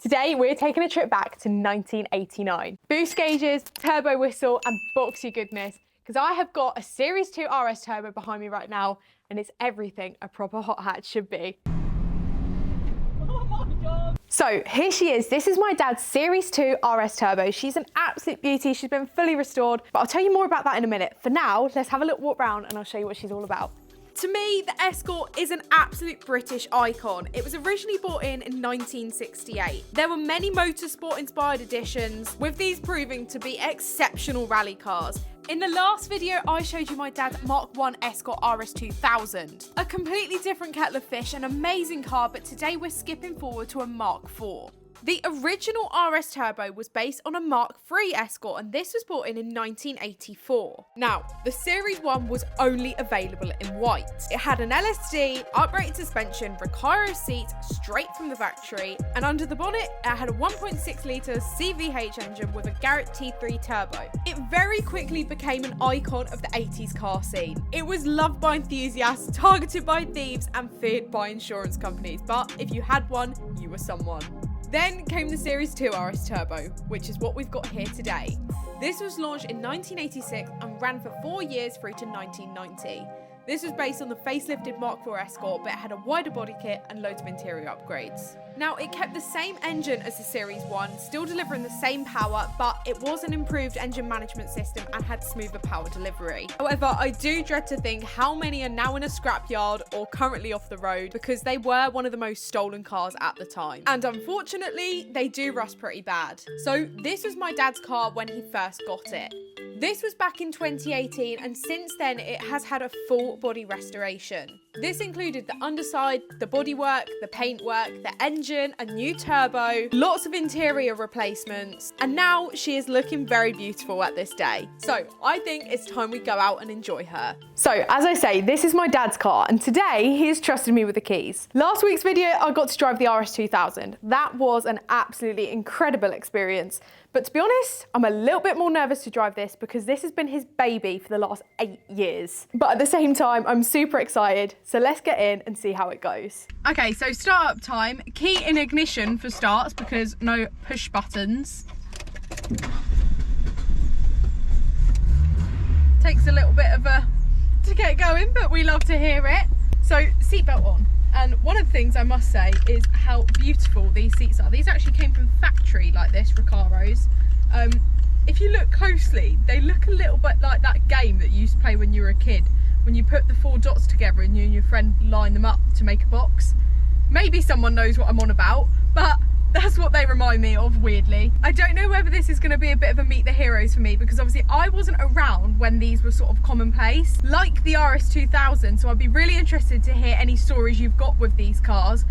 Today we're taking a trip back to 1989. Boost gauges, turbo whistle and boxy goodness, because I have got a Series 2 RS Turbo behind me right now and it's everything a proper hot hatch should be. Oh my God. So here she is. This is my dad's Series 2 RS Turbo. She's an absolute beauty. She's been fully restored, but I'll tell you more about that in a minute. For now, let's have a little walk around and I'll show you what she's all about. To me, the Escort is an absolute British icon. It was originally bought in 1968. There were many motorsport-inspired editions, with these proving to be exceptional rally cars. In the last video, I showed you my dad's MK1 Escort RS2000. A completely different kettle of fish, an amazing car, but today we're skipping forward to a Mark IV. The original RS Turbo was based on a Mark III Escort, and this was bought in 1984. Now, the Series 1 was only available in white. It had an LSD, upgraded suspension, Recaro seats straight from the factory, and under the bonnet, it had a 1.6 litre CVH engine with a Garrett T3 turbo. It very quickly became an icon of the 80s car scene. It was loved by enthusiasts, targeted by thieves, and feared by insurance companies, but if you had one, you were someone. Then came the Series 2 RS Turbo, which is what we've got here today. This was launched in 1986 and ran for 4 years through to 1990. This was based on the facelifted Mark IV Escort, but it had a wider body kit and loads of interior upgrades. Now, it kept the same engine as the Series 1, still delivering the same power, but it was an improved engine management system and had smoother power delivery. However, I do dread to think how many are now in a scrapyard or currently off the road, because they were one of the most stolen cars at the time. And unfortunately, they do rust pretty bad. So this was my dad's car when he first got it. This was back in 2018, and since then it has had a full body restoration. This included the underside, the bodywork, the paintwork, the engine, a new turbo, lots of interior replacements, and now she is looking very beautiful at this day. So I think it's time we go out and enjoy her. So as I say, this is my dad's car, and today he has trusted me with the keys. Last week's video, I got to drive the RS2000. That was an absolutely incredible experience. But to be honest, I'm a little bit more nervous to drive this because this has been his baby for the last 8 years. But at the same time, I'm super excited. So let's get in and see how it goes. Okay, so startup time. Key in ignition for starts because no push buttons. Takes a little bit of to get going, but we love to hear it. So seatbelt on. And one of the things I must say is how beautiful these seats are. These actually came from factory like this, Recaro's. If you look closely, they look a little bit like that game that you used to play when you were a kid, when you put the 4 dots together and you and your friend line them up to make a box. Maybe someone knows what I'm on about, but that's what they remind me of, weirdly. I don't know whether this is going to be a bit of a meet the heroes for me, because obviously I wasn't around when these were sort of commonplace, like the RS2000, so I'd be really interested to hear any stories you've got with these cars.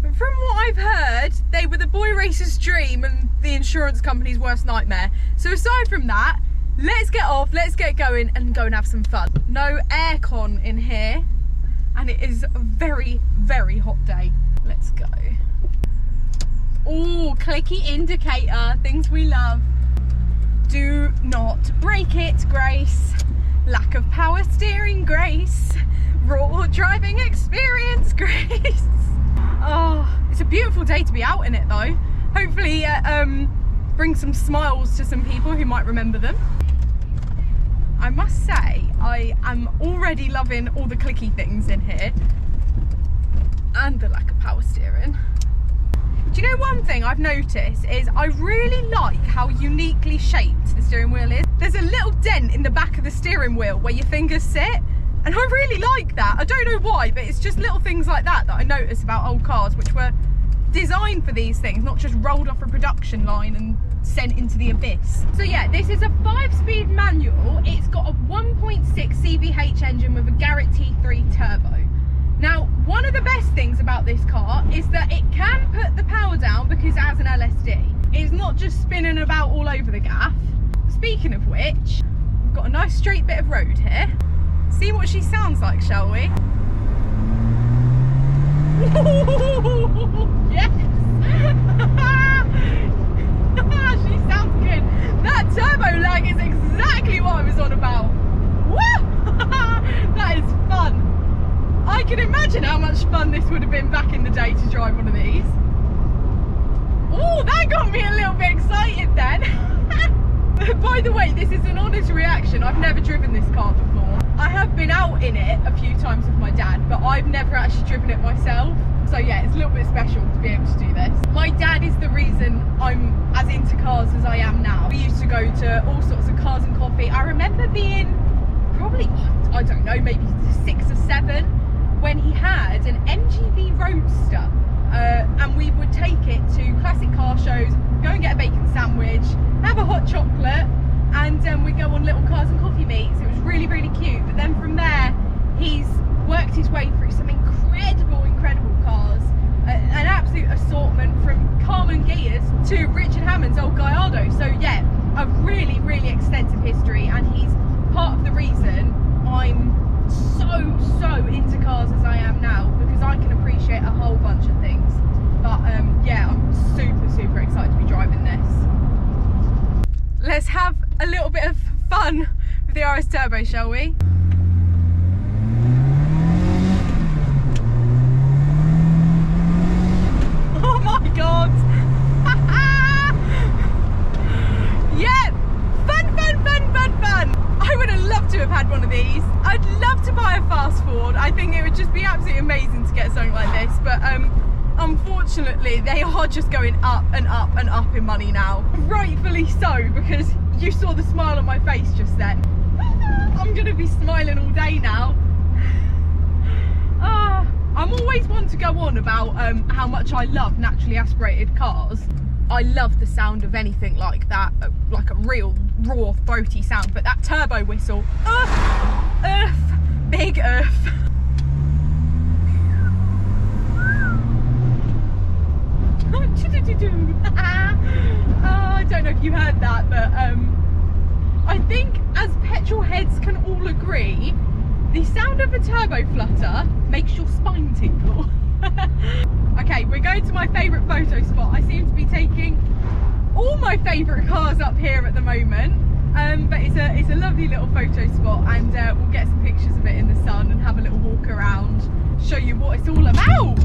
But from what I've heard, they were the boy racer's dream and the insurance company's worst nightmare. So aside from that, let's get off, let's get going and go and have some fun. No aircon in here, and it is a very, very hot day. Let's go. Oh, clicky indicator, things we love. Do not break it, Grace. Lack of power steering, Grace. Raw driving experience, Grace. Oh, it's a beautiful day to be out in it though. Hopefully bring some smiles to some people who might remember them. I must say, I am already loving all the clicky things in here. And the lack of power steering. Do you know one thing I've noticed is I really like how uniquely shaped the steering wheel is. There's a little dent in the back of the steering wheel where your fingers sit, and I really like that. I don't know why, but it's just little things like that that I notice about old cars which were designed for these things, not just rolled off a production line and sent into the abyss. So yeah, this is a 5-speed manual. It's got a 1.6 CVH engine with a Garrett T3 turbo. Now, one of the best things about this car is that it can put the power down because it has an LSD. It's not just spinning about all over the gaff. Speaking of which, we've got a nice straight bit of road here. See what she sounds like, shall we? Yes! She sounds good. That turbo lag is exactly what I was on about. Woo! That is fun. I can imagine how much fun this would have been back in the day to drive one of these. Oh, That got me a little bit excited then. By the way, this is an honest reaction. I've never driven this car before. I have been out in it a few times with my dad, but I've never actually driven it myself. So yeah, it's a little bit special to be able to do this. My dad is the reason I'm as into cars as I am now. We used to go to all sorts of cars and coffee. I remember being probably, I don't know, maybe 6 or 7 when he had an MGB Roadster. And we would take it to classic car shows, go and get a bacon sandwich, have a hot chocolate, and we'd go on little cars and coffee meets. It was really, really cute. But then from there, he's worked his way through some incredible cars, an absolute assortment from Carmen Gears to Richard Hammond's old Gallardo. So yeah, a really, really extensive history, and he's part of the reason I'm so into cars as I am now, because I can appreciate a whole bunch of things. But yeah, I'm super excited to be driving this. Let's have a little bit of fun with the RS Turbo, shall we? Oh my god! Yeah! Fun! I would have loved to have had one of these. I'd love to buy a fast forward. I think it would just be absolutely amazing to get something like this, but unfortunately they are just going up and up in money now. Rightfully so, because you saw the smile on my face just then. I'm gonna be smiling all day now. I'm always one to go on about how much I love naturally aspirated cars. I love the sound of anything like that, like a real raw throaty sound, but that turbo whistle, big earth. I don't know if you heard that, but I think as petrol heads can all agree, the sound of a turbo flutter makes your spine tingle. Okay, we're going to my favourite photo spot. I seem to be taking all my favourite cars up here at the moment, but it's a lovely little photo spot, and we'll get some pictures of it in the sun and have a little walk around, show you what it's all about.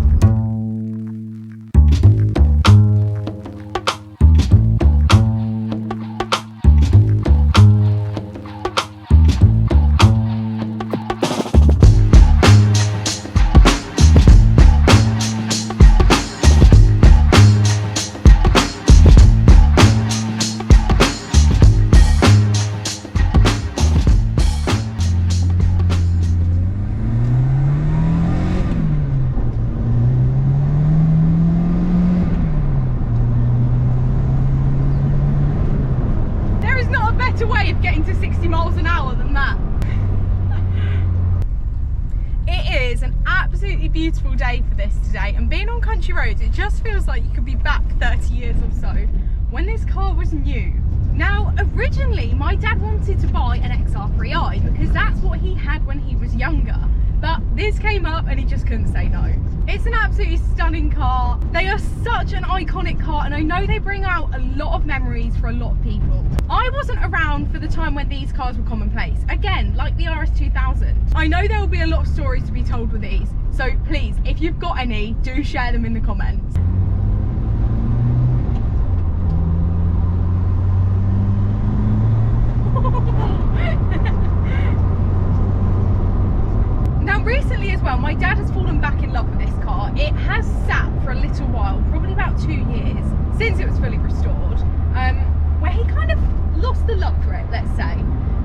Way of getting to 60 miles an hour than that. It is an absolutely beautiful day for this today, and being on country roads, it just feels like you could be back 30 years or so when this car was new. Now, originally my dad wanted to buy an XR3i because that's what he had when he was younger, but this came up and he just couldn't say no. It's an absolutely stunning car. They are such an iconic car, and I know they bring out a lot of memories for a lot of people. I wasn't around for the time when these cars were commonplace. Again, like the RS2000. I know there will be a lot of stories to be told with these, so please, if you've got any, do share them in the comments. Now recently as well, my dad has fallen back in love with this car. It has sat for a little while, probably about 2 years, since it was fully restored, where he kind of lost the love for it, let's say.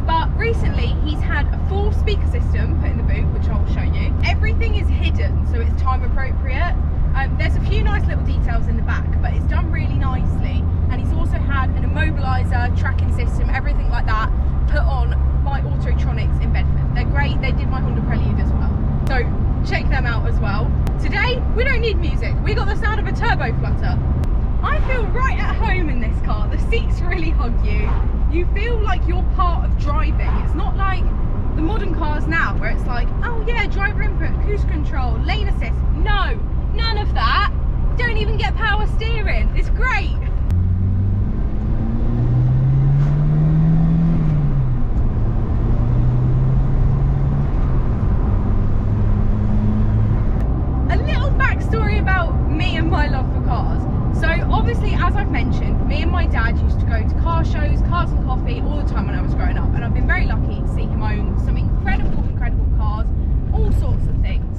But recently he's had a full speaker system put in the boot, which I'll show you. Everything is hidden, so it's time appropriate. There's a few nice little details in the back, but it's done really nicely. And he's also had an immobiliser, tracking system, everything like that, put on by Autotronics in Bedford. They're great. They did my Honda Prelude as well, so check them out as well. Today we don't need music, we got the sound of a turbo flutter. I feel right at home in this car. The seats really hug you. You feel like you're part of driving. It's not like the modern cars now where it's like, oh yeah, driver input, cruise control, lane assist. No, none of that. Don't even get power steering. It's great. A little backstory about me and my love for cars. So obviously as I've mentioned, me and my dad used to go to car shows, cars and coffee all the time when I was growing up, and I've been very lucky to see him own some incredible cars, all sorts of things.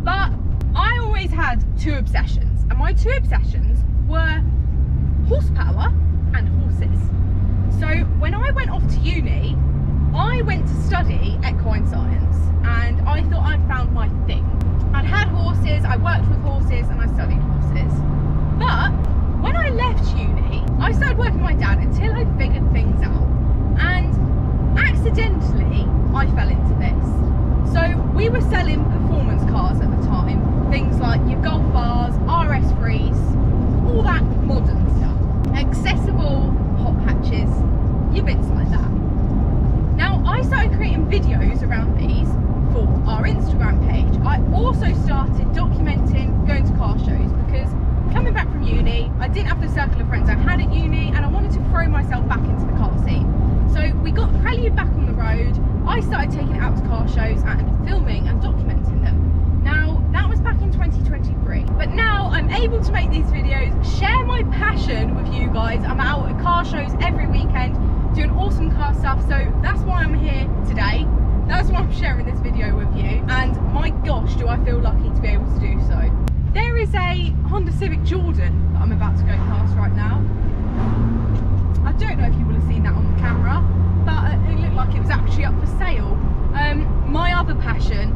But I always had two obsessions, and my two obsessions were horsepower and horses. So when I went off to uni, I went to study equine science, and I thought I'd found my thing. I'd had horses, I worked with horses, and I studied horses. But when I left uni, I started working with my dad until I figured things out. And accidentally, I fell into this. So we were selling performance cars at the time. Things like your Golf Bars, RS3s, all that modern stuff. Accessible hot hatches, your bits like that. Now, I started creating videos around these for our Instagram page. I also started documenting going to car shows because coming back from uni, I didn't have the circle of friends I had at uni, and I wanted to throw myself back into the car scene. So we got the Prelude back on the road. I started taking it out to car shows and filming and documenting them. Now, that was back in 2023. But now I'm able to make these videos, share my passion with you guys. I'm out at car shows every weekend doing awesome car stuff. So that's why I'm here today. That's why I'm sharing this video with you. And my gosh, do I feel lucky to be able to do so. There is a Honda Civic Jordan that I'm about to go past right now. I don't know if you will have seen that on the camera, but it looked like it was actually up for sale. My other passion,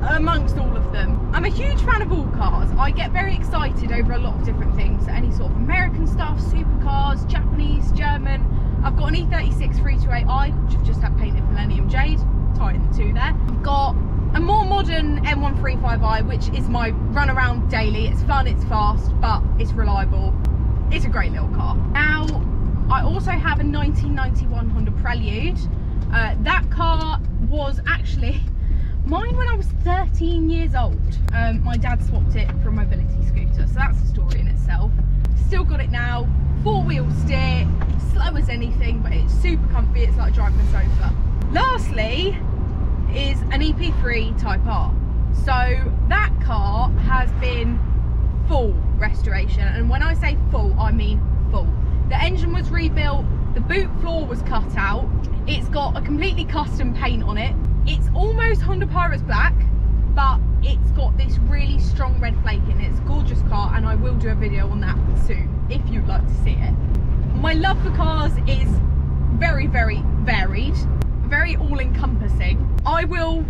amongst all of them, I'm a huge fan of all cars. I get very excited over a lot of different things, any sort of American stuff, supercars, Japanese, German. I've got an E36 328i, which I've just had painted Millennium Jade, tying the two there. I've got a more modern M135i, which is my run around daily. It's fun, it's fast, but it's reliable. It's a great little car. Now, I also have a 1991 Honda Prelude. That car was actually mine when I was 13 years old. My dad swapped it for a mobility scooter, so that's a story in itself. Still got it now, 4-wheel steer, slow as anything, but it's super comfy. It's like driving a sofa. Lastly is an EP3 Type R. So that car has been full restoration, and when I say full, I mean full. The engine was rebuilt, the boot floor was cut out, it's got a completely custom paint on it. It's almost Honda Pirates black, but it's got this really strong red flake in it. It's a gorgeous car, and I will do a video on that soon if you'd like to see it. My love for cars is very, very varied, very all-encompassing. I will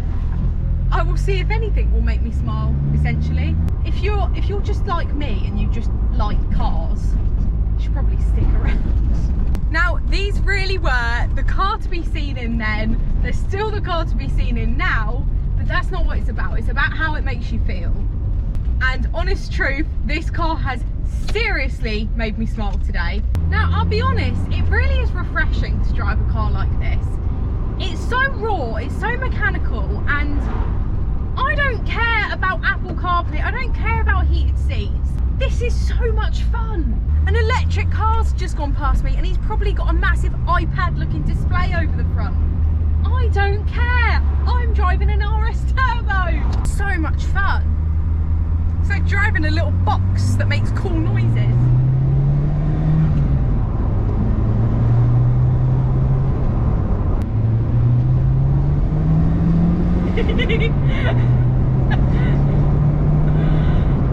see if anything will make me smile, essentially. If you're just like me and you just like cars, you should probably stick around. Now, these really were the car to be seen in then. They're still the car to be seen in now, but that's not what it's about. It's about how it makes you feel. And honest truth, this car has seriously made me smile today. Now, I'll be honest, it really is refreshing to drive a car like this. It's so raw, it's so mechanical, and I don't care about Apple CarPlay, I don't care about heated seats. This is so much fun. An electric car's just gone past me, and he's probably got a massive iPad looking display over the front. I don't care, I'm driving an RS Turbo. So much fun. It's like driving a little box that makes cool noises.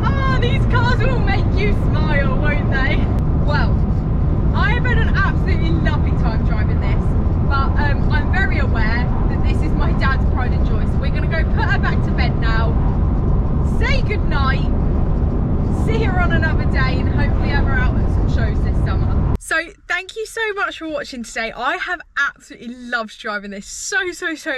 Oh, these cars will make you smile, won't they? Well, I have had an absolutely lovely time driving this, but I'm very aware that this is my dad's pride and joy, so we're going to go put her back to bed now, say goodnight, see her on another day, and hopefully have her out at some shows this summer. So thank you so much for watching today. I have absolutely loved driving this so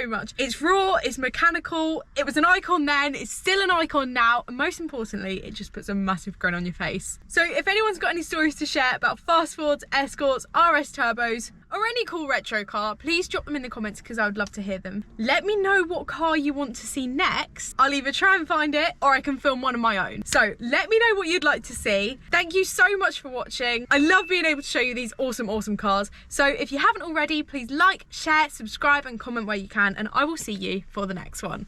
much. It's raw, it's mechanical, it was an icon then, it's still an icon now, and most importantly, it just puts a massive grin on your face. So if anyone's got any stories to share about fast forwards, escorts, RS turbos, or any cool retro car, please drop them in the comments because I would love to hear them. Let me know what car you want to see next. I'll either try and find it or I can film one of my own. So let me know what you'd like to see. Thank you so much for watching. I love being able to show you these awesome cars. So if you haven't already, please like, share, subscribe and comment where you can, and I will see you for the next one.